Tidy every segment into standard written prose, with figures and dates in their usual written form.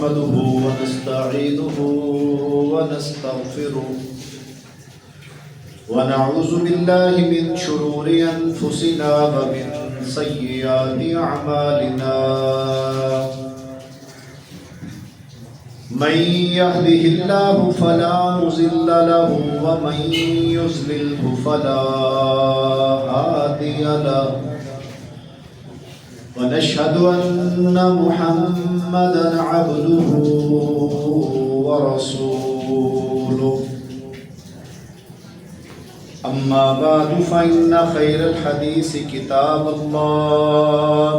نحمده ونستعينه ونستغفره ونعوذ بالله من شرور أنفسنا ومن سيئات أعمالنا من يهده الله فلا مضل له ومن يضلل فلا هادي له ونشهد أن محمدا عبده ورسوله أما بعد فإن خير الحديث كتاب الله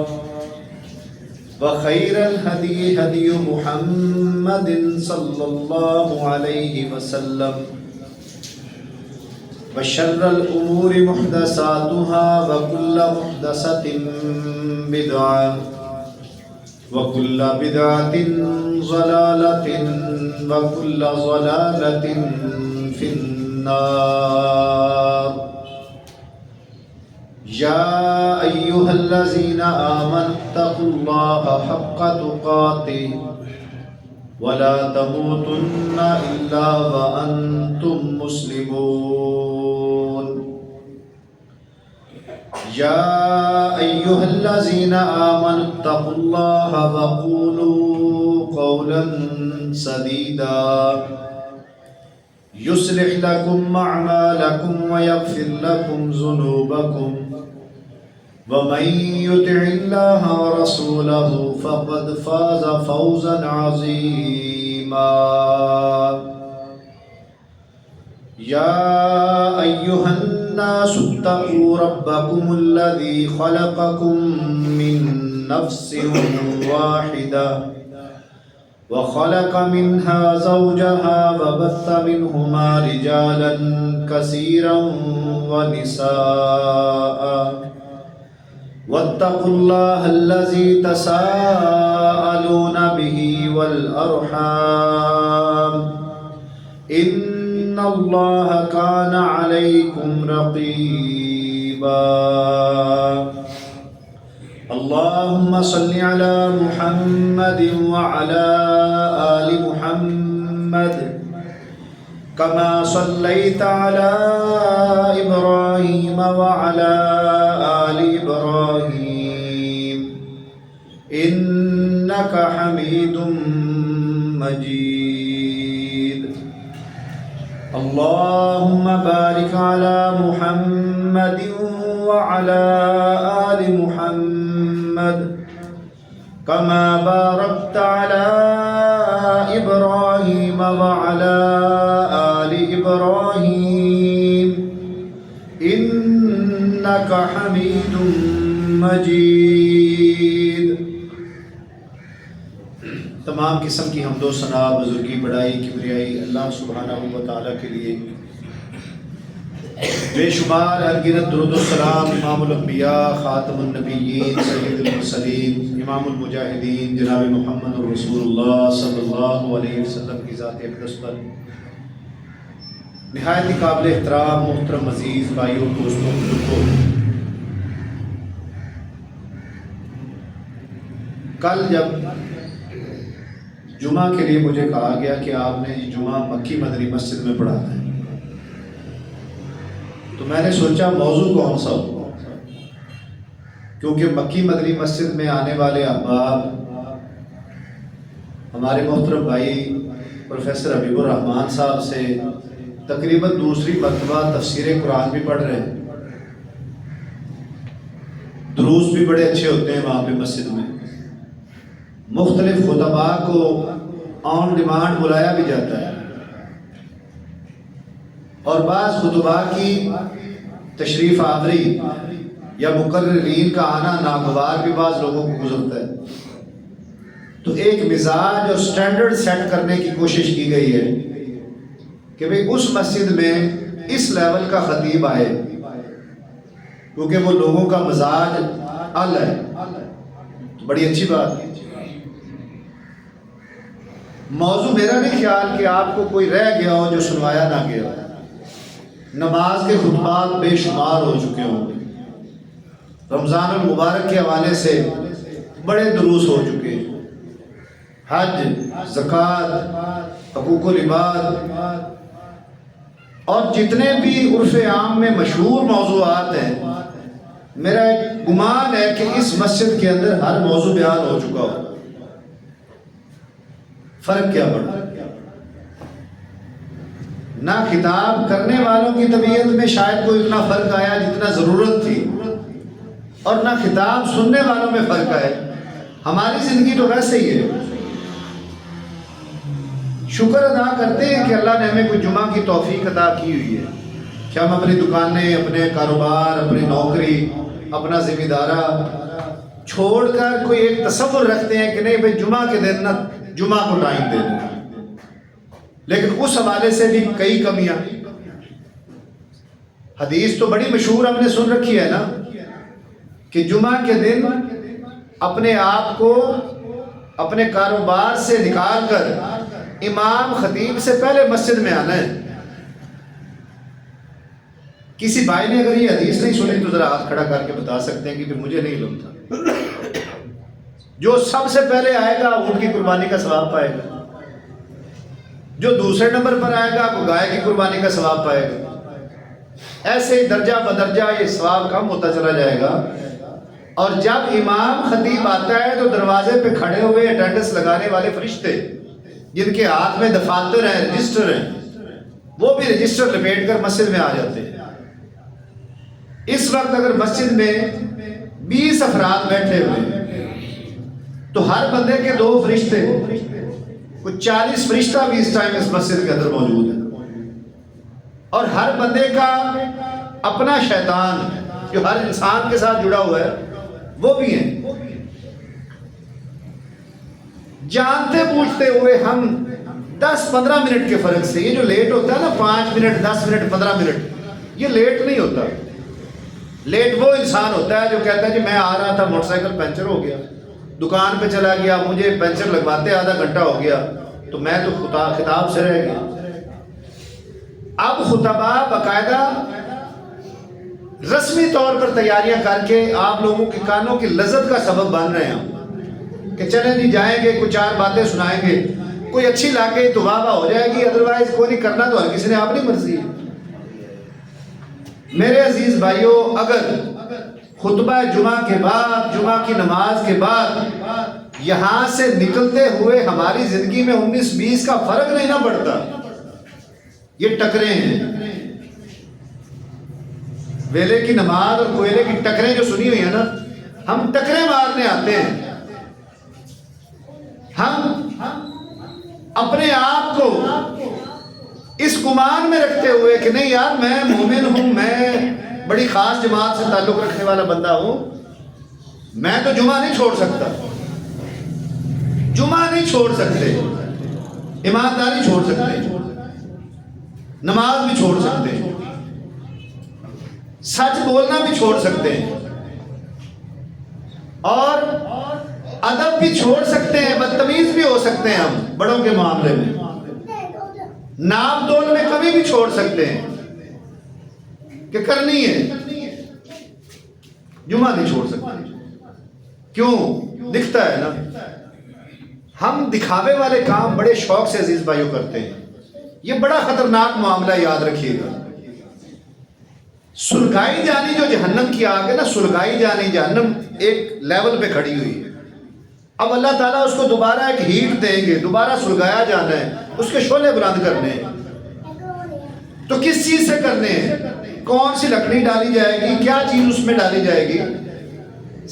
وخير الهدي هدي محمد صلى الله عليه وسلم وشر الأمور محدثاتها وكل محدثة بدعة وكل بدعة ضلالة وكل ضلالة في النار يا أيها الذين آمنوا اتقوا الله حق تقاته ولا تموتن إلا وأنتم مسلمون يا أيها الذين آمنوا اتقوا الله وقولوا قولا سديدا يصلح لكم أعمالكم ويغفر لكم ذنوبكم ومن يطع الله ورسوله فقد فاز فوزا عظيما يا أيها الناس اتقوا ربكم الذي خلقكم من نفس واحدة وخلق منها زوجها وبث منهما رجالا كثيرا ونساء واتقوا الله الذي تساءلون به والأرحام إن الله كان عليكم رقيبا اللهم صل على محمد وعلى آل محمد كما صليت على إبراهيم وعلى آل إبراهيم إنك حميد مجيد اللهم بارك على محمد وعلى آل محمد كما باركت على إبراهيم وعلى آل إبراهيم إنك حميد مجيد. تمام قسم کی حمد و ثنا، بزرگی، بڑائی، کبریائی اللہ سبحانہ و تعالیٰ کے لیے. بے شمار انگنت درود و سلام امام الانبیاء خاتم النبیین سید المرسلین امام المجاہدین جناب محمد رسول اللہ صلی اللہ علیہ وسلم کی ذات اقدس پر. نہایت ہی قابل احترام محترم عزیز بھائیوں، دوستوں، بزرگوں، کل جب جمعہ کے لیے مجھے کہا گیا کہ آپ نے جمعہ مکی مدنی مسجد میں پڑھانا ہے، تو میں نے سوچا موضوع کون سا ہو، کیونکہ مکی مدنی مسجد میں آنے والے احباب ہمارے محترم بھائی پروفیسر حبیب الرحمان صاحب سے تقریباً دوسری مرتبہ تفسیر قرآن بھی پڑھ رہے ہیں. دروس بھی بڑے اچھے ہوتے ہیں وہاں پہ مسجد میں. مختلف خطباء کو آن ڈیمانڈ بلایا بھی جاتا ہے، اور بعض خطباء کی تشریف آوری یا مقررین کا آنا ناگوار بھی بعض لوگوں کو گزرتا ہے. تو ایک مزاج اور سٹینڈرڈ سیٹ کرنے کی کوشش کی گئی ہے کہ بھئی اس مسجد میں اس لیول کا خطیب آئے، کیونکہ وہ لوگوں کا مزاج ال ہے. تو بڑی اچھی بات ہے. موضوع میرا نہیں خیال کہ آپ کو کوئی رہ گیا ہو جو سنوایا نہ گیا ہو. نماز کے خطبات بے شمار ہو چکے ہوں گے. رمضان المبارک کے حوالے سے بڑے دروس ہو چکے ہیں. حج، زکوٰۃ، حقوق العباد اور جتنے بھی عرف عام میں مشہور موضوعات ہیں، میرا ایک گمان ہے کہ اس مسجد کے اندر ہر موضوع بیان ہو چکا ہو. فرق کیا پڑا؟ نہ خطاب کرنے والوں کی طبیعت میں شاید کوئی اتنا فرق آیا جتنا ضرورت تھی، اور نہ خطاب سننے والوں میں فرق آئے. ہماری زندگی تو ویسے ہی ہے. شکر ادا کرتے ہیں کہ اللہ نے ہمیں کوئی جمعہ کی توفیق عطا کی ہوئی ہے کہ ہم اپنی دکانیں، اپنے کاروبار، اپنی نوکری، اپنا ذمہ دارہ چھوڑ کر کوئی ایک تصور رکھتے ہیں کہ نہیں بھائی جمعہ کے دن نہ جمعہ کو ٹائم دے دیں. لیکن اس حوالے سے بھی کئی کمیاں. حدیث تو بڑی مشہور ہم نے سن رکھی ہے نا کہ جمعہ کے دن اپنے آپ کو اپنے کاروبار سے نکال کر امام خطیب سے پہلے مسجد میں آنا ہے. کسی بھائی نے اگر یہ حدیث نہیں سنی تو ذرا ہاتھ کھڑا کر کے بتا سکتے ہیں کہ مجھے نہیں علم تھا. جو سب سے پہلے آئے گا اونٹ کی قربانی کا ثواب پائے گا، جو دوسرے نمبر پر آئے گا وہ گائے کی قربانی کا ثواب پائے گا. ایسے ہی درجہ بدرجہ یہ ثواب کم ہوتا چلا جائے گا. اور جب امام خطیب آتا ہے تو دروازے پہ کھڑے ہوئے اٹینڈنس لگانے والے فرشتے جن کے ہاتھ میں دفاتر ہیں، رجسٹر ہیں، وہ بھی رجسٹر لپیٹ کر مسجد میں آ جاتے ہیں. اس وقت اگر مسجد میں 20 افراد بیٹھے ہوئے تو ہر بندے کے 2 فرشتے، کچھ 40 فرشتہ بھی اس ٹائم اس مسجد کے اندر موجود ہیں. اور ہر بندے کا اپنا شیطان جو ہر انسان کے ساتھ جڑا ہوا ہے وہ بھی ہیں. جانتے پوچھتے ہوئے ہم 10-15 منٹ کے فرق سے، یہ جو لیٹ ہوتا ہے نا 5 منٹ 10 منٹ 15 منٹ، یہ لیٹ نہیں ہوتا. لیٹ وہ انسان ہوتا ہے جو کہتا ہے کہ میں آ رہا تھا موٹر سائیکل پنچر ہو گیا، دکان پہ چلا گیا، مجھے پنچر لگواتے آدھا گھنٹہ ہو گیا تو میں تو خطاب سے رہ گیا. اب خطبہ باقاعدہ رسمی طور پر تیاریاں کر کے آپ لوگوں کے کانوں کی لذت کا سبب بن رہے ہیں کہ چلیں جی جائیں گے، کچھ 4 باتیں سنائیں گے، کوئی اچھی لاگے تو واہ واہ ہو جائے گی، ادروائز کوئی نہیں. کرنا تو ہر کسی نے اپنی مرضی ہے. میرے عزیز بھائیوں، اگر خطبہ جمعہ کے بعد، جمعہ کی نماز کے بعد یہاں سے نکلتے ہوئے ہماری زندگی میں 19-20 کا فرق نہیں نہ پڑتا، یہ ٹکریں ہیں. ویلے کی نماز اور کوئلے کی ٹکریں جو سنی ہوئی ہیں نا، ہم ٹکریں مارنے آتے ہیں. ہم اپنے آپ کو اس گمان میں رکھتے ہوئے کہ نہیں یار میں مومن ہوں، میں بڑی خاص جماعت سے تعلق رکھنے والا بندہ ہوں، میں تو جمعہ نہیں چھوڑ سکتا. جمعہ نہیں چھوڑ سکتے، ایمانداری چھوڑ سکتے، نماز بھی چھوڑ سکتے ہیں، سچ بولنا بھی چھوڑ سکتے ہیں، اور ادب بھی چھوڑ سکتے ہیں، بدتمیز بھی ہو سکتے ہیں ہم بڑوں کے معاملے میں، ناپ تول میں کمی بھی چھوڑ سکتے ہیں کہ کرنی ہے. جمعہ نہیں چھوڑ سکتے. کیوں؟ دکھتا ہے نا. ہم دکھاوے والے کام بڑے شوق سے عزیز بھائیوں کرتے ہیں. یہ بڑا خطرناک معاملہ، یاد رکھیے گا. سلگائی جانی جو جہنم کی آگ ہے نا، سلگائی جانی جہنم ایک لیول پہ کھڑی ہوئی ہے. اب اللہ تعالیٰ اس کو دوبارہ ایک ہیٹ دیں گے، دوبارہ سلگایا جانا ہے، اس کے شعلے بلند کرنے ہیں. تو کس چیز سے کرنے ہیں؟ کون سی لکڑی ڈالی جائے گی، کیا چیز اس میں ڈالی جائے گی؟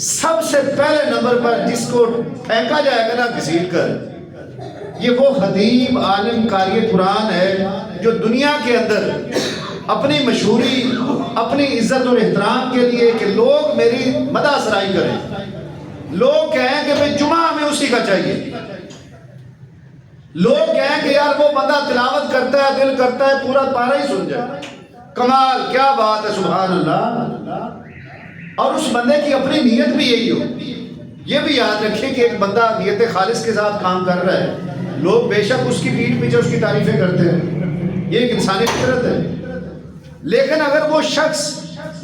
سب سے پہلے نمبر پر جس کو پھینکا جائے گا نا گھسیٹ کر، یہ وہ خطیب عالم قاری قرآن ہے جو دنیا کے اندر اپنی مشہوری، اپنی عزت اور احترام کے لیے کہ لوگ میری مدح سرائی کریں، لوگ کہیں کہ بھئی جمعہ ہمیں اسی کا چاہیے، لوگ کہیں کہ یار وہ بندہ تلاوت کرتا ہے، دل کرتا ہے پورا پارہ ہی سن جائے، کمال، کیا بات ہے، سبحان اللہ. اور اس بندے کی اپنی نیت بھی یہی ہو. یہ بھی یاد رکھیں کہ ایک بندہ نیت خالص کے ساتھ کام کر رہا ہے، لوگ بے شک اس کی پیٹھ پیچھے اس کی تعریفیں کرتے ہیں، یہ ایک انسانی فطرت ہے. لیکن اگر وہ شخص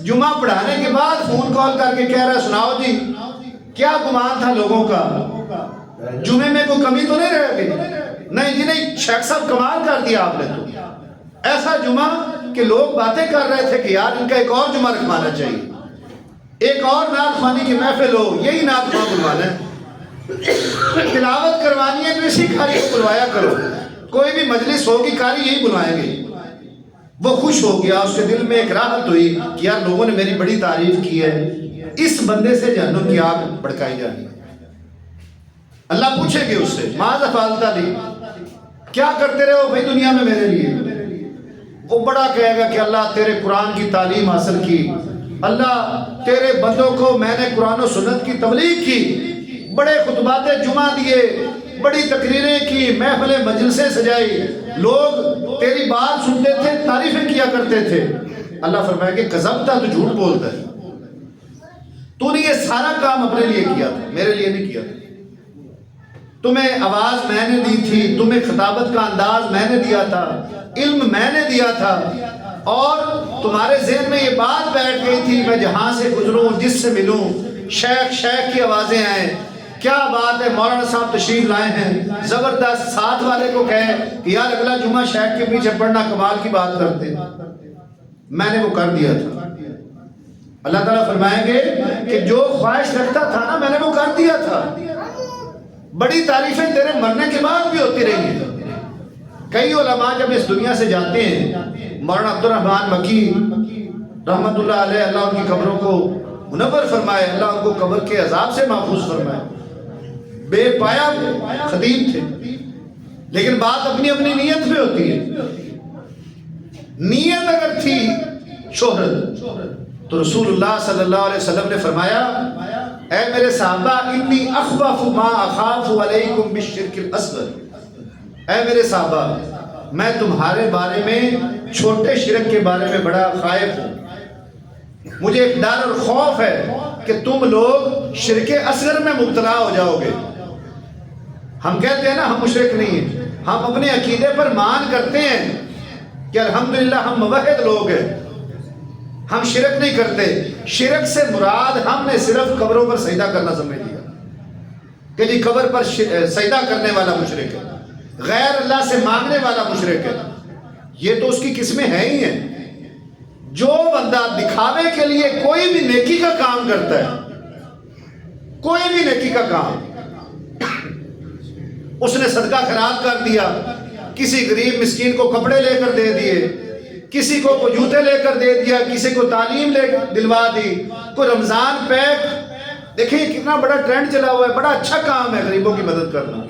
جمعہ پڑھانے کے بعد فون کال کر کے کہہ رہا ہے سناؤ جی کیا گمان تھا لوگوں کا، جمعے میں کوئی کمی تو نہیں رہ گئی؟ نہیں جی نہیں، شیخ صاحب کمال کر دیا آپ نے تو، ایسا جمعہ کہ لوگ باتیں کر رہے تھے کہ یار ان کا ایک اور جمعہ رکھوانا چاہیے، ایک اور نعت خوانی کی محفل ہو، یہی نعت خواں بلوانا ہے، تلاوت کروانی ہے تو اسی قاری کو بلوایا کرو، کوئی بھی مجلس ہوگی قاری یہی بلوائیں گے۔ وہ خوش ہو گیا، اس کے دل میں ایک راحت ہوئی کہ یار لوگوں نے میری بڑی تعریف کی ہے، اس بندے سے جہنم کی آگ بھڑکائی جانی ہے۔ اللہ پوچھیں گے اس سے ماذا فعلت لی، کیا کرتے رہے ہو بھائی دنیا میں میرے لیے؟ وہ بڑا کہے گا کہ اللہ تیرے قرآن کی تعلیم حاصل کی، اللہ تیرے بندوں کو میں نے قرآن و سنت کی تبلیغ کی، بڑے خطبات جمعہ دیے، بڑی تقریریں کی، محفل مجلسیں سجائی، لوگ تیری بات سنتے تھے، تعریفیں کیا کرتے تھے۔ اللہ فرمائے کہ کذبتا، تو جھوٹ بولتا ہے، تو نے یہ سارا کام اپنے لیے کیا تھا، میرے لیے نہیں کیا تھا۔ تمہیں آواز میں نے دی تھی، تمہیں خطابت کا انداز میں نے دیا تھا، علم میں نے دیا تھا، اور تمہارے ذہن میں یہ بات بیٹھ گئی تھی میں جہاں سے گزروں جس سے ملوں شیخ شیخ کی آوازیں آئیں، کیا بات ہے مولانا صاحب تشریف لائے ہیں، زبردست، ساتھ والے کو کہے کہ یار اگلا جمعہ شیخ کے پیچھے پڑھنا، کمال کی بات کرتے، میں نے وہ کر دیا تھا۔ اللہ تعالیٰ فرمائیں گے کہ جو خواہش رکھتا تھا نا میں نے وہ کر دیا تھا۔ بڑی تعریفیں تیرے مرنے کے بعد بھی ہوتی رہی ہیں۔ کئی علماء جب اس دنیا سے جاتے ہیں، مولانا عبد الرحمن مکی رحمت اللہ علیہ، اللہ ان کی قبروں کو منور فرمائے، اللہ ان کو قبر کے عذاب سے محفوظ فرمائے، بے پایا خطیب تھے، لیکن بات اپنی اپنی نیت میں ہوتی ہے۔ نیت اگر تھی شہرت تو رسول اللہ صلی اللہ علیہ وسلم نے فرمایا اے میرے صحابہ انی اخوف ما اخاف علیکم بالشرک الاصغر، اے میرے صحابہ میں تمہارے بارے میں چھوٹے شرک کے بارے میں بڑا خائف ہوں، مجھے ایک ڈر اور خوف ہے کہ تم لوگ شرک اصغر میں مبتلا ہو جاؤ گے۔ ہم کہتے ہیں نا ہم مشرک نہیں ہیں، ہم اپنے عقیدے پر مان کرتے ہیں کہ الحمدللہ ہم موحد لوگ ہیں، ہم شرک نہیں کرتے۔ شرک سے مراد ہم نے صرف قبروں پر سجدہ کرنا سمجھ لیا کہ جی قبر پر سجدہ کرنے والا مشرک ہے، غیر اللہ سے مانگنے والا مشرک ہے۔ یہ تو اس کی قسمیں ہیں ہی ہیں۔ جو بندہ دکھاوے کے لیے کوئی بھی نیکی کا کام کرتا ہے، کوئی بھی نیکی کا کام، اس نے صدقہ خیرات کر دیا، کسی غریب مسکین کو کپڑے لے کر دے دیے، کسی کو جوتے لے کر دے دیا، کسی کو تعلیم لے دلوا دی، کوئی رمضان پیک، دیکھیں کتنا بڑا ٹرینڈ چلا ہوا ہے، بڑا اچھا کام ہے غریبوں کی مدد کرنا،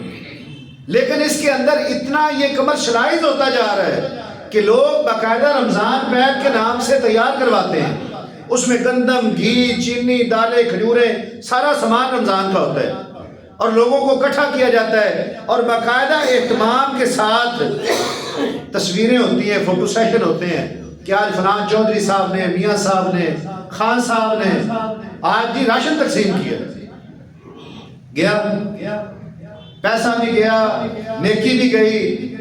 لیکن اس کے اندر اتنا یہ کمرشلائز ہوتا جا رہا ہے کہ لوگ باقاعدہ رمضان پیک کے نام سے تیار کرواتے ہیں، اس میں گندم، گھی، چینی، دالیں، کھجوریں، سارا سامان رمضان کا ہوتا ہے، اور لوگوں کو اکٹھا کیا جاتا ہے، اور باقاعدہ اہتمام کے ساتھ تصویریں ہوتی ہیں، فوٹو سیشن ہوتے ہیں کہ آج فلان چودھری صاحب نے، میاں صاحب نے، خان صاحب نے آج جی راشن تقسیم کیا، گیا پیسہ بھی گیا، نیکی بھی گئی،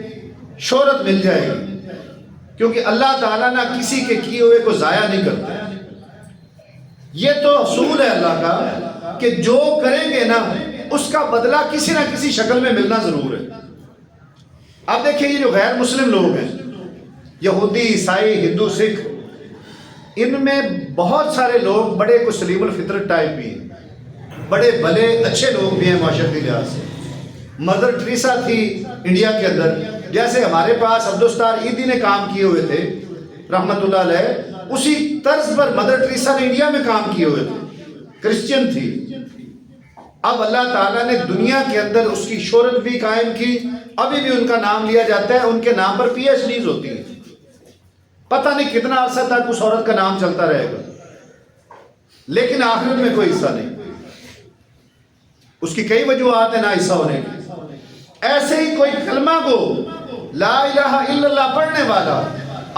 شہرت مل جائے گی، کیونکہ اللہ تعالیٰ نہ کسی کے کیے ہوئے کو ضائع نہیں کرتا۔ یہ تو اصول ہے اللہ کا کہ جو کریں گے نا اس کا بدلہ کسی نہ کسی شکل میں ملنا ضرور ہے۔ اب دیکھیں یہ جو غیر مسلم لوگ ہیں، یہودی، عیسائی، ہندو، سکھ، ان میں بہت سارے لوگ بڑے کچھ سلیم الفطرت ٹائپ بھی ہیں، بڑے بھلے اچھے لوگ بھی ہیں معاشرتی لحاظ سے۔ مدر ٹریسا تھی انڈیا کے اندر، جیسے ہمارے پاس عبدالستار عیدی نے کام کیے ہوئے تھے رحمت اللہ علیہ، اسی طرز پر مدر ٹریسا نے انڈیا میں کام کیے ہوئے تھے، کرسچن تھی۔ اب اللہ تعالیٰ نے دنیا کے اندر اس کی شہرت بھی قائم کی، ابھی بھی ان کا نام لیا جاتا ہے، ان کے نام پر پی ایچ ڈیز ہوتی ہیں، پتہ نہیں کتنا عرصہ تک اس عورت کا نام چلتا رہے گا، لیکن آخرت میں کوئی حصہ نہیں۔ اس کی کئی وجوہات ہیں نہ حصہ ہونے کی۔ ایسے ہی کوئی کلمہ کو لا الہ الا اللہ پڑھنے والا،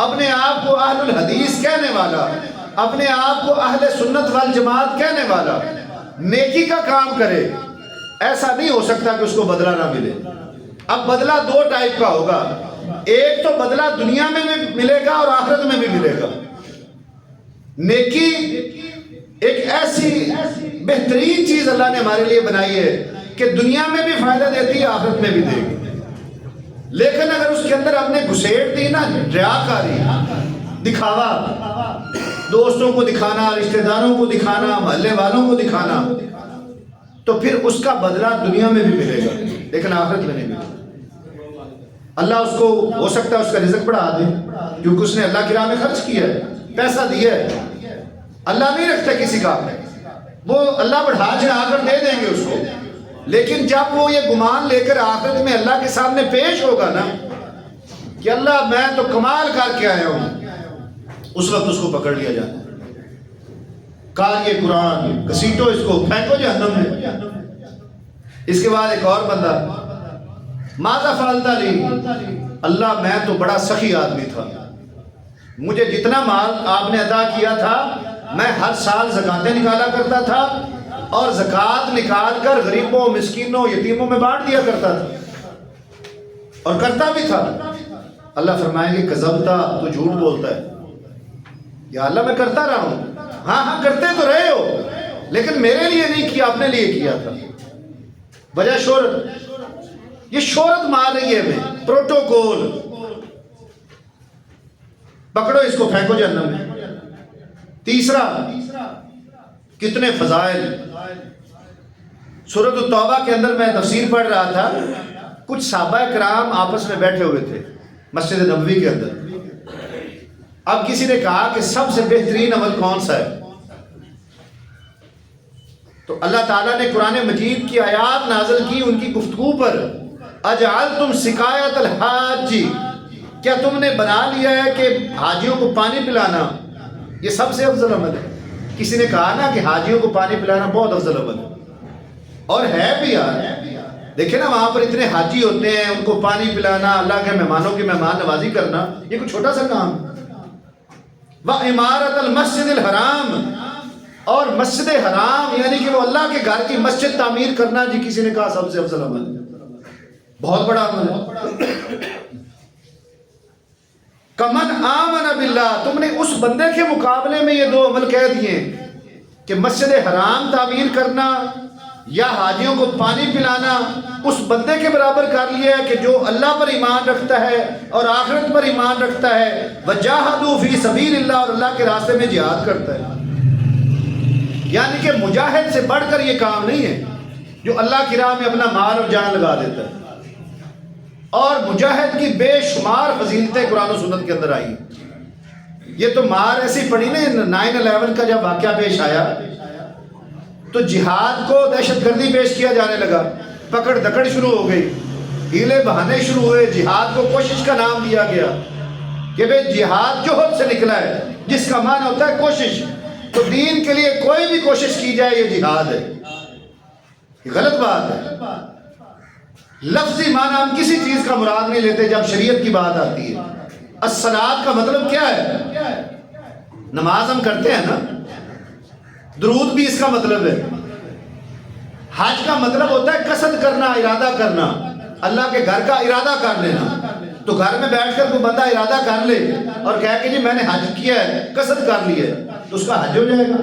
اپنے آپ کو اہل الحدیث کہنے والا، اپنے آپ کو اہل سنت والجماعت کہنے والا، نیکی کا کام کرے، ایسا نہیں ہو سکتا کہ اس کو بدلہ نہ ملے۔ اب بدلہ دو ٹائپ کا ہوگا، ایک تو بدلہ دنیا میں بھی ملے گا اور آخرت میں بھی ملے گا۔ نیکی ایک ایسی بہترین چیز اللہ نے ہمارے لیے بنائی ہے کہ دنیا میں بھی فائدہ دیتی ہے، آخرت میں بھی دے گی، لیکن اگر اس کے اندر ہم نے گھسیٹ دی نا ریاکاری، دکھاوا، دوستوں کو دکھانا، رشتہ داروں کو دکھانا، محلے والوں کو دکھانا، تو پھر اس کا بدلہ دنیا میں بھی ملے گا لیکن آخرت میں نہیں ملے گا۔ اللہ اس کو ہو سکتا ہے اس کا رزق بڑھا دے کیونکہ اس نے اللہ کی راہ میں خرچ کیا ہے، پیسہ دیا ہے۔ اللہ نہیں رکھتا کسی کا، وہ اللہ بڑھا چڑھا کر دے دیں گے اس کو، لیکن جب وہ یہ گمان لے کر آخرت میں اللہ کے سامنے پیش ہوگا نا کہ اللہ میں تو کمال کر کے آیا ہوں، اس وقت اس کو پکڑ لیا جاتا ہے، قاری قرآن گھسیٹو اس کو، پھینکو جہنم میں۔ اس کے بعد ایک اور بندہ، ماذا فعلت لی، اللہ میں تو بڑا سخی آدمی تھا، مجھے جتنا مال آپ نے عطا کیا تھا میں ہر سال زکاتیں نکالا کرتا تھا اور زکات نکال کر غریبوں، مسکینوں، یتیموں میں بانٹ دیا کرتا تھا اور کرتا بھی تھا۔ اللہ فرمائیں گے کذبتا، تو جھوٹ بولتا ہے۔ یا اللہ میں کرتا رہا ہوں، ہاں ہاں کرتے تو رہے ہو لیکن میرے لیے نہیں کیا، اپنے لیے کیا تھا۔ وجہ شہرت، یہ شہرت مار رہی ہے ہمیں، پروٹوکول، پکڑو اس کو پھینکو جہنم میں۔ تیسرا، کتنے فضائل۔ سورۃ التوبہ کے اندر میں تفسیر پڑھ رہا تھا، کچھ صحابہ کرام آپس میں بیٹھے ہوئے تھے مسجد نبوی کے اندر۔ اب کسی نے کہا کہ سب سے بہترین عمل کون سا ہے؟ تو اللہ تعالیٰ نے قرآن مجید کی آیات نازل کی ان کی گفتگو پر، اجعلتم سقایۃ الحاج، کیا تم نے بنا لیا ہے کہ حاجیوں کو پانی پلانا یہ سب سے افضل عمل ہے؟ کسی نے کہا نا کہ حاجیوں کو پانی پلانا بہت افضل عمل ہے، اور ہے بھی یار، دیکھیں نا وہاں پر اتنے حاجی ہوتے ہیں، ان کو پانی پلانا، اللہ کے مہمانوں کی مہمان نوازی کرنا، یہ کوئی چھوٹا سا کام ہے۔ وَعِمَارَةَ الْمَسْجِدِ الْحَرَامِ، اور مسجد حرام یعنی کہ وہ اللہ کے گھر کی مسجد تعمیر کرنا، جی کسی نے کہا سب سے افضل عمل ہے، بہت بڑا عمل ہے۔ کمن آمن باللہ، تم نے اس بندے کے مقابلے میں یہ دو عمل کہہ دیے کہ مسجد حرام تعمیر کرنا یا حاجیوں کو پانی پلانا، اس بندے کے برابر کر لیا ہے کہ جو اللہ پر ایمان رکھتا ہے اور آخرت پر ایمان رکھتا ہے، وجاہدوا فی سبیل اللہ، اور اللہ کے راستے میں جہاد کرتا ہے۔ یعنی کہ مجاہد سے بڑھ کر یہ کام نہیں ہے جو اللہ کی راہ میں اپنا مال اور جان لگا دیتا ہے، اور مجاہد کی بے شمار فضیلتیں قرآن و سنت کے اندر آئی۔ یہ تو مار ایسی پڑی نا، 9/11 کا جب واقعہ پیش آیا تو جہاد کو دہشت گردی پیش کیا جانے لگا، پکڑ دکڑ شروع ہو گئی، ہیلے بہانے شروع ہوئے، جہاد کو کوشش کا نام دیا گیا کہ بھئی جہاد جوہد سے نکلا ہے، جس کا معنی ہوتا ہے کوشش، تو دین کے لیے کوئی بھی کوشش کی جائے یہ جہاد ہے، یہ غلط بات ہے۔ لفظی معنی ہم کسی چیز کا مراد نہیں لیتے جب شریعت کی بات آتی ہے۔ الصلاۃ کا مطلب کیا ہے؟ نماز ہم کرتے ہیں نا، درود بھی اس کا مطلب ہے۔ حج کا مطلب ہوتا ہے قصد کرنا، ارادہ کرنا، اللہ کے گھر کا ارادہ کر لینا۔ تو گھر میں بیٹھ کر کوئی بندہ ارادہ کر لے اور کہے کہ جی میں نے حج کیا ہے، قصد کر لی ہے، تو اس کا حج ہو جائے گا۔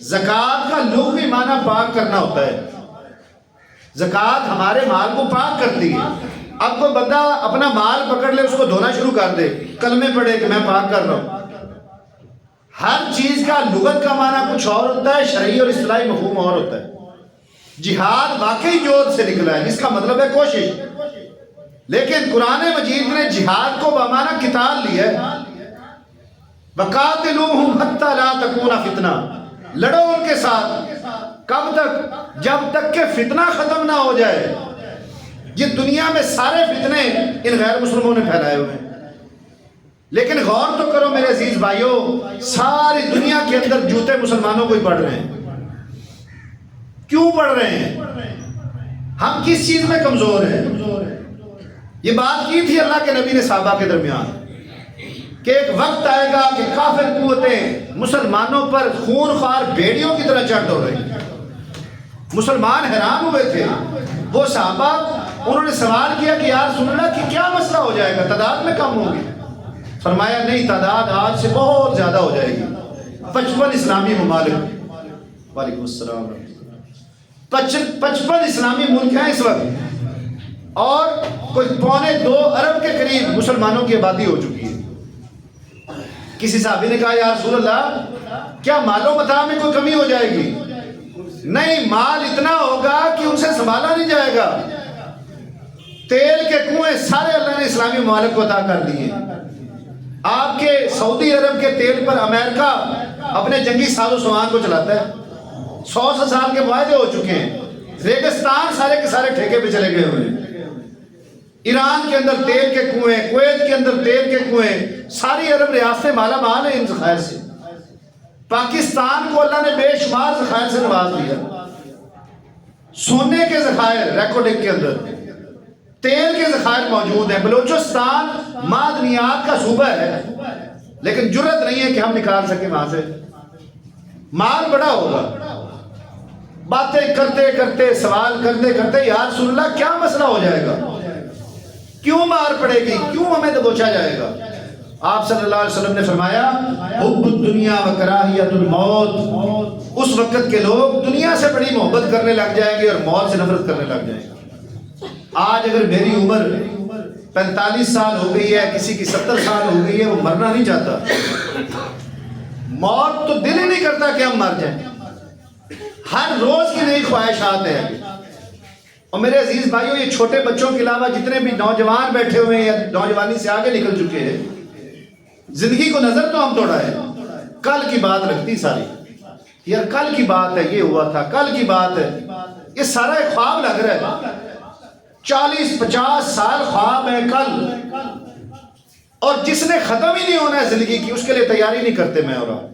زکوٰۃ کا لغوی معنی پاک کرنا ہوتا ہے، زکوٰۃ ہمارے مال کو پاک کرتی ہے۔ اب کوئی بندہ اپنا مال پکڑ لے، اس کو دھونا شروع کر دے، کلمے پڑھے کہ میں پاک کر رہا ہوں۔ ہر چیز کا لغت کا معنی کچھ اور ہوتا ہے، شرعی اور اصطلاحی مفہوم اور ہوتا ہے۔ جہاد واقعی جوہد سے نکلا ہے، جس کا مطلب ہے کوشش، لیکن قرآن مجید نے جہاد کو بمعنی قتال لیا ہے۔ وَقَاتِلُوهُمْ حَتَّى لَا تَكُونَ فِتْنَةٌ، لڑو ان کے ساتھ، کب تک؟ جب تک کہ فتنہ ختم نہ ہو جائے۔ یہ دنیا میں سارے فتنے ان غیر مسلموں نے پھیلائے ہوئے ہیں، لیکن غور تو کرو میرے عزیز بھائیوں، ساری دنیا کے اندر جوتے مسلمانوں کو ہی پڑھ رہے ہیں۔ کیوں پڑھ رہے ہیں؟ ہم کس چیز میں کمزور ہیں؟ یہ بات کی تھی اللہ کے نبی نے صحابہ کے درمیان کہ ایک وقت آئے گا کہ کافر قوتیں مسلمانوں پر خون خوار بھیڑیوں کی طرح چڑھ دوڑ رہی ہیں۔ مسلمان حیران ہوئے تھے، وہ صحابہ انہوں نے سوال کیا کہ یا رسول اللہ کہ کیا مسئلہ ہو جائے گا، تعداد میں کم ہوگی؟ فرمایا نہیں، تعداد آج سے بہت زیادہ ہو جائے گی۔ 55 اسلامی ممالک، وعلیکم السلام، 55 اسلامی ملک ہیں اس وقت اور کوئی 2.25 ارب کے قریب مسلمانوں کی آبادی ہو چکی ہے۔ کسی صحابی نے کہا یا رسول اللہ کیا مال و متاع میں کوئی کمی ہو جائے گی؟ نہیں، مال اتنا ہوگا کہ ان سے سنبھالا نہیں جائے گا۔ تیل کے کنویں سارے اللہ نے اسلامی ممالک کو عطا کر دیے۔ آپ کے سعودی عرب کے تیل پر امریکہ اپنے جنگی ساز و سامان کو چلاتا ہے۔ 100 سال کے معاہدے ہو چکے ہیں۔ ریگستان سارے کے سارے ٹھیکے پہ چلے گئے ہوئے ہیں۔ ایران کے اندر تیل کے کنویں، کویت کے اندر تیل کے کنویں، ساری عرب ریاستیں مالا مال ہیں ان ذخائر سے۔ پاکستان کو اللہ نے بے شمار ذخائر سے نواز دیا۔ سونے کے ذخائر ریکارڈنگ کے اندر، تیل کے ذخائر موجود ہیں۔ بلوچستان معدنیات کا صوبہ ہے لیکن جرت نہیں ہے کہ ہم نکال سکیں وہاں سے۔ مال بڑا ہوگا۔ باتیں کرتے کرتے، سوال کرتے کرتے، یا رسول اللہ کیا مسئلہ ہو جائے گا؟ کیوں مار پڑے گی؟ کیوں ہمیں دبوچا جائے گا؟ آپ صلی اللہ علیہ وسلم نے فرمایا حب الدنیا و کراہیت الموت، اس وقت کے لوگ دنیا سے بڑی محبت کرنے لگ جائیں گے اور موت سے نفرت کرنے لگ جائیں گے۔ آج اگر میری عمر 45 سال ہو گئی ہے، کسی کی 70 سال ہو گئی ہے، وہ مرنا نہیں چاہتا۔ موت تو دل ہی نہیں کرتا کہ ہم مر جائیں۔ ہر روز کی نئی خواہشات ہیں۔ اور میرے عزیز بھائیوں، یہ چھوٹے بچوں کے علاوہ جتنے بھی نوجوان بیٹھے ہوئے ہیں یا نوجوانی سے آگے نکل چکے ہیں، زندگی کو نظر تو ہم توڑا ہے۔ کل کی بات رکھتی ساری، یار کل کی بات ہے، یہ ہوا تھا، کل کی بات ہے، یہ سارا ایک خواب لگ رہا ہے۔ 40-50 سال خواب ہے کل، اور جس نے ختم ہی نہیں ہونا ہے زندگی کی، اس کے لیے تیاری نہیں کرتے میں اور آپ۔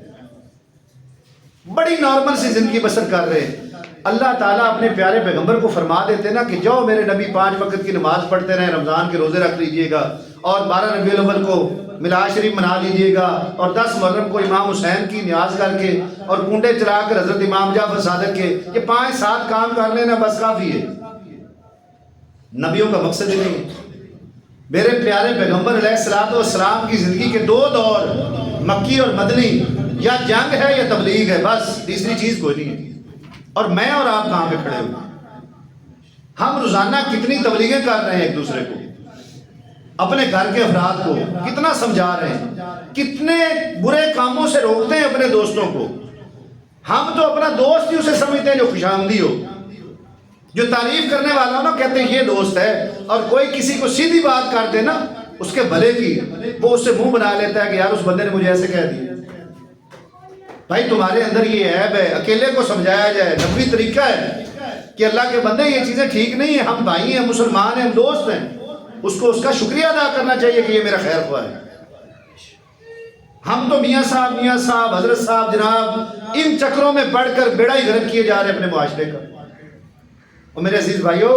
بڑی نارمل سی زندگی بسر کر رہے ہیں۔ اللہ تعالیٰ اپنے پیارے پیغمبر کو فرما دیتے نا کہ جاؤ میرے نبی 5 وقت کی نماز پڑھتے رہیں، رمضان کے روزے رکھ لیجئے گا، اور 12 ربیع الاول کو میلاد شریف منا لیجئے گا، اور 10 محرم کو امام حسین کی نیاز کر کے اور کنڈے چلا کر حضرت امام جعفر صادق کے، یہ 5-7 کام کر لینا بس کافی ہے۔ نبیوں کا مقصد ہی نہیں ہے۔ میرے پیارے پیغمبر علیہ الصلوۃ والسلام کی زندگی کے 2 دور، مکی اور مدنی، یا جنگ ہے یا تبلیغ ہے، بس تیسری چیز کوئی نہیں ہے۔ اور میں اور آپ کہاں پہ کھڑے ہوئے؟ ہم روزانہ کتنی تبلیغیں کر رہے ہیں ایک دوسرے کو، اپنے گھر کے افراد کو کتنا سمجھا رہے ہیں، کتنے برے کاموں سے روکتے ہیں اپنے دوستوں کو۔ ہم تو اپنا دوست ہی اسے سمجھتے ہیں جو خوشامدی ہو، جو تعریف کرنے والا ہو نا، کہتے ہیں یہ دوست ہے، اور کوئی کسی کو سیدھی بات کر دے نا اس کے بھلے کی، وہ اس سے منہ بنا لیتا ہے کہ یار اس بندے نے مجھے ایسے کہہ دیا۔ بھائی تمہارے اندر یہ عیب ہے، اکیلے کو سمجھایا جائے، نبوی طریقہ ہے کہ اللہ کے بندے یہ چیزیں ٹھیک نہیں ہیں، ہم بھائی ہیں، مسلمان ہیں، ہم دوست ہیں، اس کو اس کا شکریہ ادا کرنا چاہیے کہ یہ میرا خیر خواہ ہے۔ ہم تو میاں صاحب حضرت صاحب جناب ان چکروں میں پڑھ کر بیڑا ہی غرق کیے جا رہے ہیں اپنے معاشرے کا۔ اور میرے عزیز بھائیوں،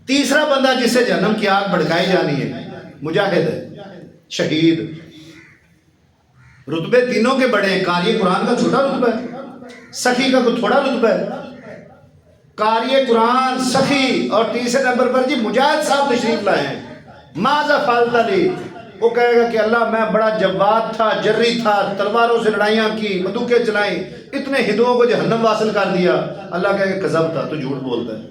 تیسرا بندہ جس سے جہنم کی آگ بھڑکائی جانی ہے، مجاہد ہے، شہید۔ رتبے تینوں کے بڑے ہیں۔ قاری قرآن کا چھوٹا رتبہ ہے، سخی کا کوئی تھوڑا رتبہ ہے۔ قاری قرآن، سخی، اور تیسرے نمبر پر جی مجاہد صاحب تشریف لائے ہیں۔ ماذا فعلت لی، وہ کہے گا کہ اللہ میں بڑا جواد تھا، جری تھا، تلواروں سے لڑائیاں کی، بندوقیں چلائیں، اتنے ہندوؤں کو جہنم واصل کر دیا۔ اللہ کہے گا کذب تھا، تو جھوٹ بولتا ہے،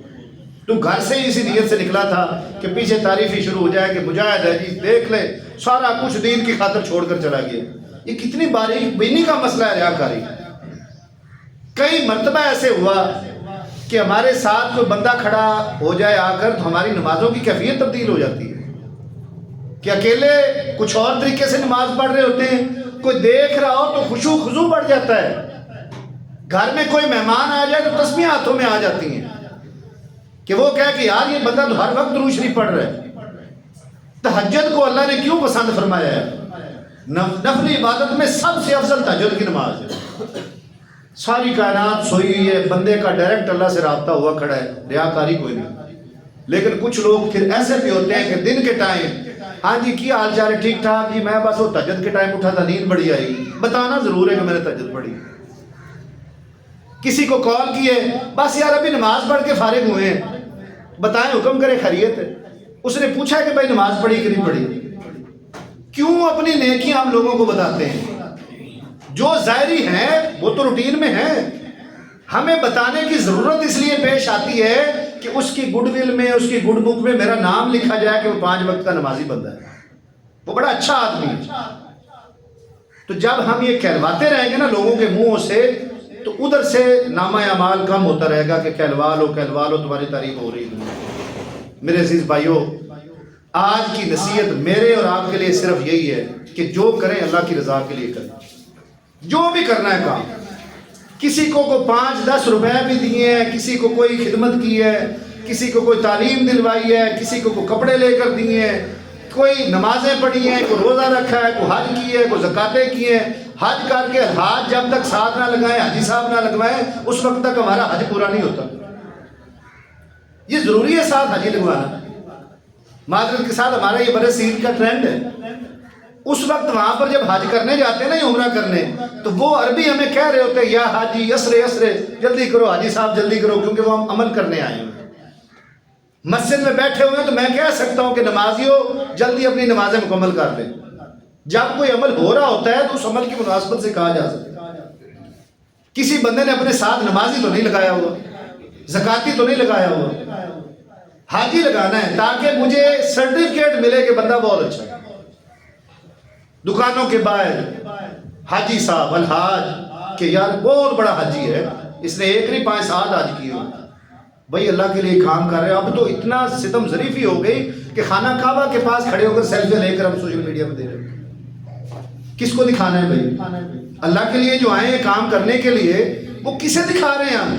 تو گھر سے ہی اسی نیت سے نکلا تھا کہ پیچھے تعریف ہی شروع ہو جائے کہ مجاہد ہے جی، دیکھ لے سارا کچھ دین کی خاطر چھوڑ کر چلا گیا۔ یہ کتنی باریک بینی کا مسئلہ ہے ریاکاری۔ کئی مرتبہ ایسے ہوا کہ ہمارے ساتھ کوئی بندہ کھڑا ہو جائے آ کر تو ہماری نمازوں کی کیفیت تبدیل ہو جاتی ہے کہ اکیلے کچھ اور طریقے سے نماز پڑھ رہے ہوتے ہیں، کوئی دیکھ رہا ہو تو خشوع خضوع بڑھ جاتا ہے۔ گھر میں کوئی مہمان آ جائے تو تسبیحیں ہاتھوں میں آ جاتی ہیں کہ وہ کہے کہ یار یہ بندہ تو ہر وقت درود شریف پڑھ رہا ہے۔ تہجد کو اللہ نے کیوں پسند فرمایا ہے؟ نفلی عبادت میں سب سے افضل تہجد کی نماز ہے۔ ساری کائنات سوئی ہوئی ہے، بندے کا ڈائریکٹ اللہ سے رابطہ ہوا کھڑا ہے، ریاکاری کوئی نہیں۔ لیکن کچھ لوگ پھر ایسے بھی ہوتے ہیں کہ دن کے ٹائم، ہاں جی کی حال چال ہے، ٹھیک ٹھاک جی، میں بس وہ تہجد کے ٹائم اٹھا تھا، نیند بڑی آئی، بتانا ضرور ہے کہ میں نے تہجد پڑھی۔ کسی کو کال کیے، بس یار ابھی نماز پڑھ کے فارغ ہوئے ہیں، بتائیں حکم کرے خیریت ہے۔ اس نے پوچھا کہ بھائی نماز پڑھی کہ نہیں پڑھی؟ کیوں اپنی نیکیاں ہم لوگوں کو بتاتے ہیں؟ جو ظاہری ہیں وہ تو روٹین میں ہیں، ہمیں بتانے کی ضرورت اس لیے پیش آتی ہے کہ اس کی گڈ ول میں، اس کی گڈ بک میں میرا نام لکھا جائے کہ وہ 5 وقت کا نمازی بندہ ہے، وہ بڑا اچھا آدمی ہے۔ تو جب ہم یہ کہلواتے رہیں گے نا لوگوں کے منہوں سے، تو ادھر سے نامہ اعمال کم ہوتا رہے گا کہ کہلوا لو تمہاری تعریف ہو رہی ہے۔ میرے عزیز بھائیوں، آج کی نصیحت میرے اور آپ کے لیے صرف یہی ہے کہ جو کریں اللہ کی رضا کے لیے کریں، جو بھی کرنا ہے کام۔ کسی کو 5-10 روپے بھی دیے ہیں، کسی کو کوئی خدمت کی ہے، کسی کو کوئی تعلیم دلوائی ہے، کسی کو کوئی کپڑے لے کر دیے ہیں، کوئی نمازیں پڑھی ہیں، کوئی روزہ رکھا ہے، کوئی حج کی ہے، کوئی زکاتیں کی ہیں۔ حج کر کے حج جب تک ساتھ نہ لگائیں، حاجی صاحب نہ لگوائیں، اس وقت تک ہمارا حج پورا نہیں ہوتا۔ یہ ضروری ہے ساتھ حجی لگوانا۔ معذرت کے ساتھ ہمارا یہ برے صغیر کا ٹرینڈ ہے، اس وقت وہاں پر جب حج کرنے جاتے ہیں نا، عمرہ کرنے، تو وہ عربی ہمیں کہہ رہے ہوتے ہیں یا حاجی یسرے یسرے، جلدی کرو حاجی صاحب جلدی کرو، کیونکہ وہ ہم عمل کرنے آئے ہیں۔ مسجد میں بیٹھے ہوئے ہیں تو میں کہہ سکتا ہوں کہ نمازیوں جلدی اپنی نمازیں مکمل کر لیں۔ جب کوئی عمل ہو رہا ہوتا ہے تو اس عمل کی مناسبت سے کہا جا سکتا ہے۔ کسی بندے نے اپنے ساتھ نمازی تو نہیں لگایا ہوا، زکاتی تو نہیں لگایا ہوا، حاجی لگانا ہے تاکہ مجھے سرٹیفکیٹ ملے کہ بندہ بہت اچھا ہے۔ دکانوں کے باہر حاجی صاحب الحاج کہ یار بہت بڑا حاجی ہے، اس نے 1 نہیں 5-7 حج کیے ہو، بھائی اللہ کے لیے کام کر رہے ہیں۔ اب تو اتنا ستم ظریفی ہو گئی کہ خانہ کعبہ کے پاس کھڑے ہو کر سیلفی لے کر ہم سوشل میڈیا پہ دے رہے ہیں۔ کس کو دکھانا ہے بھائی؟ اللہ کے لیے جو آئے ہیں کام کرنے کے لیے، وہ کسے دکھا رہے ہیں ہم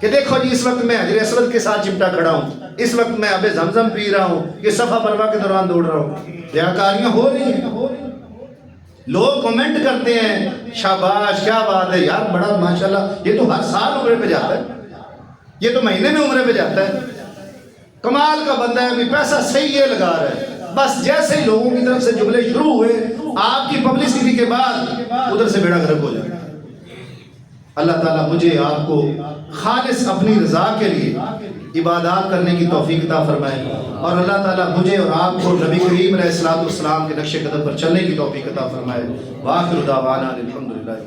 کہ دیکھو جی اس وقت میں حجر اسود کے ساتھ چمٹا کھڑا ہوں، اس وقت میں اب زمزم پی رہا ہوں، یہ صفا مروہ کے دوران دوڑ رہا ہوں۔ ریاکاریاں ہو رہی ہیں، لوگ کمنٹ کرتے ہیں شاباش کیا بات ہے یار، بڑا ماشاءاللہ، یہ تو ہر سال عمرے پہ جاتا ہے، یہ تو مہینے میں عمرے پہ جاتا ہے، کمال کا بندہ ہے، پیسہ صحیح یہ لگا رہا ہے۔ بس جیسے ہی لوگوں کی طرف سے جملے شروع ہوئے، آپ کی پبلسٹی کے بعد ادھر سے بیڑا گرک ہو جائے۔ اللہ تعالیٰ مجھے آپ کو خالص اپنی رضا کے لیے عبادات کرنے کی توفیق عطا فرمائے، اور اللہ تعالیٰ مجھے اور آپ کو نبی کریم علیہ الصلوۃ والسلام کے نقش قدم پر چلنے کی توفیق عطا فرمائے۔ وآخر دعوانا الحمدللہ۔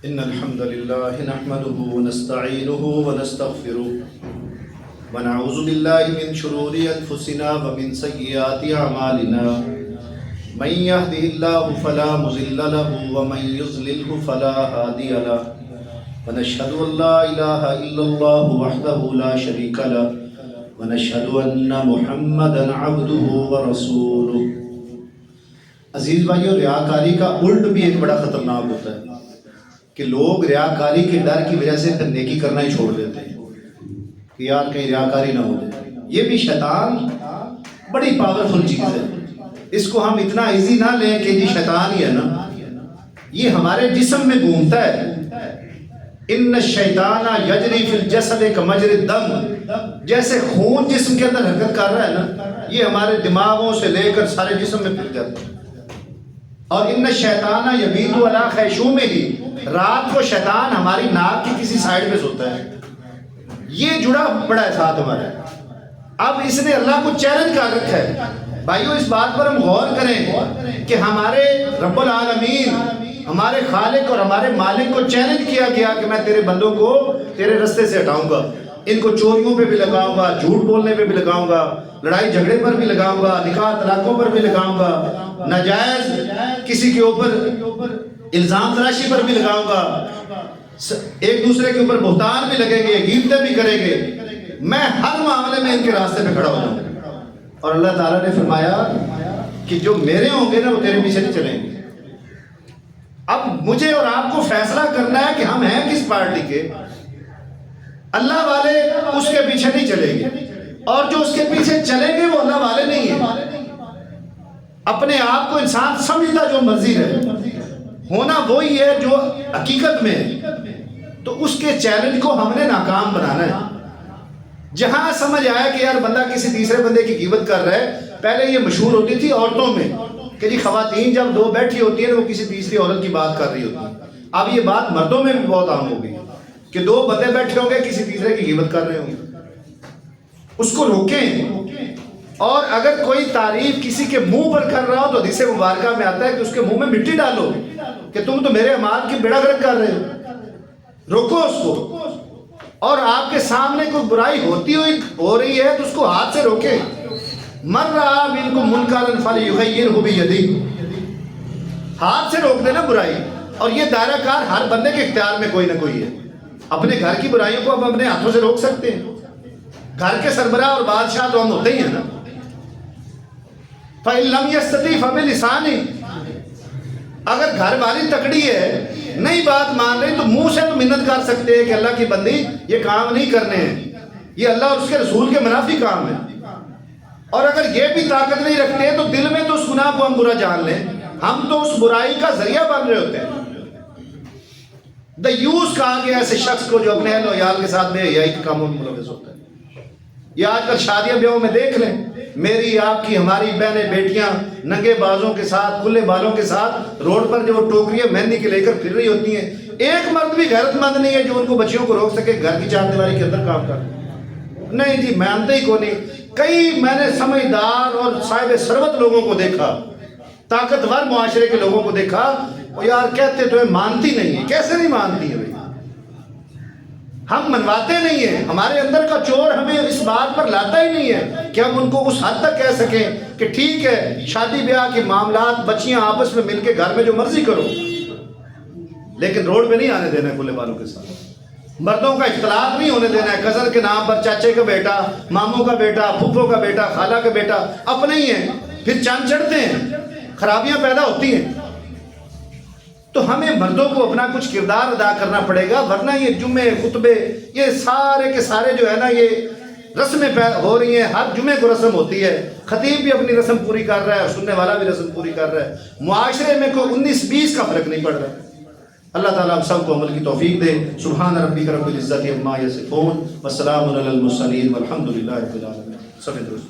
إن الحمد لله نحمده ونستعينه ونستغفره ونعوذ بالله من شرور أنفسنا ومن سيئات أعمالنا، من يهده الله فلا مضل له ومن يضلل فلا هادي له، ونشهد أن لا إله إلا الله وحده لا شريك له، ونشهد أن محمدا عبده ورسوله۔ عزیز بھائیو، ریاکاری کا الٹ بھی ایک بڑا خطرناک ہوتا ہے کہ لوگ ریاکاری کے ڈر کی وجہ سے پھر نیکی کرنا ہی چھوڑ دیتے ہیں کہ یار کہیں ریاکاری نہ ہو جائے۔ یہ بھی شیطان بڑی پاورفل چیز ہے، اس کو ہم اتنا ایزی نہ لیں کہ جی شیطان ہی ہے نا، یہ ہمارے جسم میں گھومتا ہے۔ ان الشیطان یجری فی الجسد کمجری الدم، جیسے خون جسم کے اندر حرکت کر رہا ہے نا، یہ ہمارے دماغوں سے لے کر سارے جسم میں پھر جاتا ہے۔ اور ان الشیطان یبیت علی خیشومہ، رات کو شیطان ہماری ناک کی کسی سائیڈ پہ سوتا ہے، یہ جڑا پڑا ہے ساتھ ہمارا۔ اب اس نے اللہ کو چیلنج کر رکھا ہے۔ بھائیو اس بات پر ہم غور کریں کہ ہمارے رب العالمین، ہمارے خالق اور ہمارے مالک کو چیلنج کیا گیا کہ میں تیرے بندوں کو تیرے رستے سے ہٹاؤں گا، ان کو چوریوں پہ بھی لگاؤں گا، جھوٹ بولنے پہ بھی لگاؤں گا، لڑائی جھگڑے پر بھی لگاؤں گا، نکاح طلاقوں پر بھی لگاؤں گا، ناجائز کسی کے اوپر الزام تراشی پر بھی لگاؤں گا، ایک دوسرے کے اوپر بہتان بھی لگیں گے، غیبتیں بھی کریں گے، میں ہر معاملے میں ان کے راستے پہ کھڑا ہو جاؤں گا۔ اور اللہ تعالیٰ نے فرمایا کہ جو میرے ہوں گے نا وہ تیرے پیچھے نہیں چلیں گے۔ اب مجھے اور آپ کو فیصلہ کرنا ہے کہ ہم ہیں کس پارٹی کے۔ اللہ والے اس کے پیچھے نہیں چلیں گے، اور جو اس کے پیچھے چلیں گے وہ اللہ والے نہیں ہیں۔ اپنے آپ کو انسان سمجھتا جو مرضی رہے، ہونا وہی ہے جو حقیقت میں ہے، تو اس کے چیلنج کو ہم نے ناکام بنانا ہے۔ جہاں سمجھ آیا کہ یار بندہ کسی تیسرے بندے کی غیبت کر رہا ہے، پہلے یہ مشہور ہوتی تھی عورتوں میں کہ جی خواتین جب دو بیٹھی ہوتی ہیں وہ کسی تیسری عورت کی بات کر رہی ہوتی ہیں. اب یہ بات مردوں میں بھی بہت عام ہو گئی کہ دو بندے بیٹھے ہوں گے کسی تیسرے کی غیبت کر رہے ہوں گے. اس کو روکیں. اور اگر کوئی تعریف کسی کے منہ پر کر رہا ہو تو حدیث مبارکہ میں آتا ہے کہ اس کے منہ میں مٹی ڈالو کہ تم تو میرے اعمال کی بیڑا گرک کر رہے ہو. روکو اس کو. اور آپ کے سامنے کوئی برائی ہو رہی ہے تو اس کو ہاتھ سے روکیں. مر رہا منکم منکرا فلیغیرہ بیدہ، ہاتھ سے روک دینا برائی. اور یہ دائرہ کار ہر بندے کے اختیار میں کوئی نہ کوئی ہے. اپنے گھر کی برائیوں کو ہم اپنے ہاتھوں سے روک سکتے ہیں. گھر کے سربراہ اور بادشاہ تو ہم ہوتے ہی ہیں نا. فَإِن لَمْ يَسْتَطِعْ فَبِلِسَانِهِ، اگر گھر والی تکڑی ہے نہیں بات مان رہی تو منہ سے تو منت کر سکتے ہیں کہ اللہ کی بندی یہ کام نہیں کرنے ہیں، یہ اللہ اور اس کے رسول کے منافی کام ہے. اور اگر یہ بھی طاقت نہیں رکھتے تو دل میں تو اس گناہ کو ہم برا جان لیں، ہم تو اس برائی کا ذریعہ بن رہے ہوتے ہیں. دیوس کہا گیا ایسے شخص کو جو اپنے اہل و عیال کے ساتھ بے حیائی کے کاموں میں ملوث ہوتا ہے. یہ آج کل شادیاں بیاہوں میں دیکھ لیں، میری آپ کی ہماری بہنیں بیٹیاں ننگے بازوں کے ساتھ کھلے بالوں کے ساتھ روڈ پر جو ٹوکریاں مہندی کے لے کر پھر رہی ہوتی ہیں. ایک مرد بھی غیرت مند نہیں ہے جو ان کو بچیوں کو روک سکے گھر کی چار دیواری کے اندر کام کر. نہیں جی مانتے ہی کو نہیں. کئی میں نے سمجھدار اور صاحب ثروت لوگوں کو دیکھا، طاقتور معاشرے کے لوگوں کو دیکھا، وہ یار کہتے تو مانتی نہیں ہے. کیسے نہیں مانتی ہے بھائی؟ ہم منواتے نہیں ہیں. ہمارے اندر کا چور ہمیں اس بات پر لاتا ہی نہیں ہے کہ ہم ان کو اس حد تک کہہ سکیں کہ ٹھیک ہے شادی بیاہ کے معاملات بچیاں آپس میں مل کے گھر میں جو مرضی کرو، لیکن روڈ پہ نہیں آنے دینا ہے کھلے بالوں کے ساتھ. مردوں کا اختلاط نہیں ہونے دینا ہے. کزن کے نام پر چاچے کا بیٹا، ماموں کا بیٹا، پھپھو کا بیٹا، خالہ کا بیٹا اپنے ہی ہیں، پھر چاند چڑھتے ہیں، خرابیاں پیدا ہوتی ہیں. تو ہمیں مردوں کو اپنا کچھ کردار ادا کرنا پڑے گا، ورنہ یہ جمعے خطبے یہ سارے کے سارے جو ہے نا یہ رسمیں ہو رہی ہیں. ہر جمعے کو رسم ہوتی ہے، خطیب بھی اپنی رسم پوری کر رہا ہے اور سننے والا بھی رسم پوری کر رہا ہے. معاشرے میں کوئی 19-20 کا فرق نہیں پڑ رہا. اللہ تعالیٰ ہم سب کو عمل کی توفیق دے. سبحان ربک رب العزت عما یصفون والسلام علی المرسلین والحمد للہ رب العالمین. سب درست.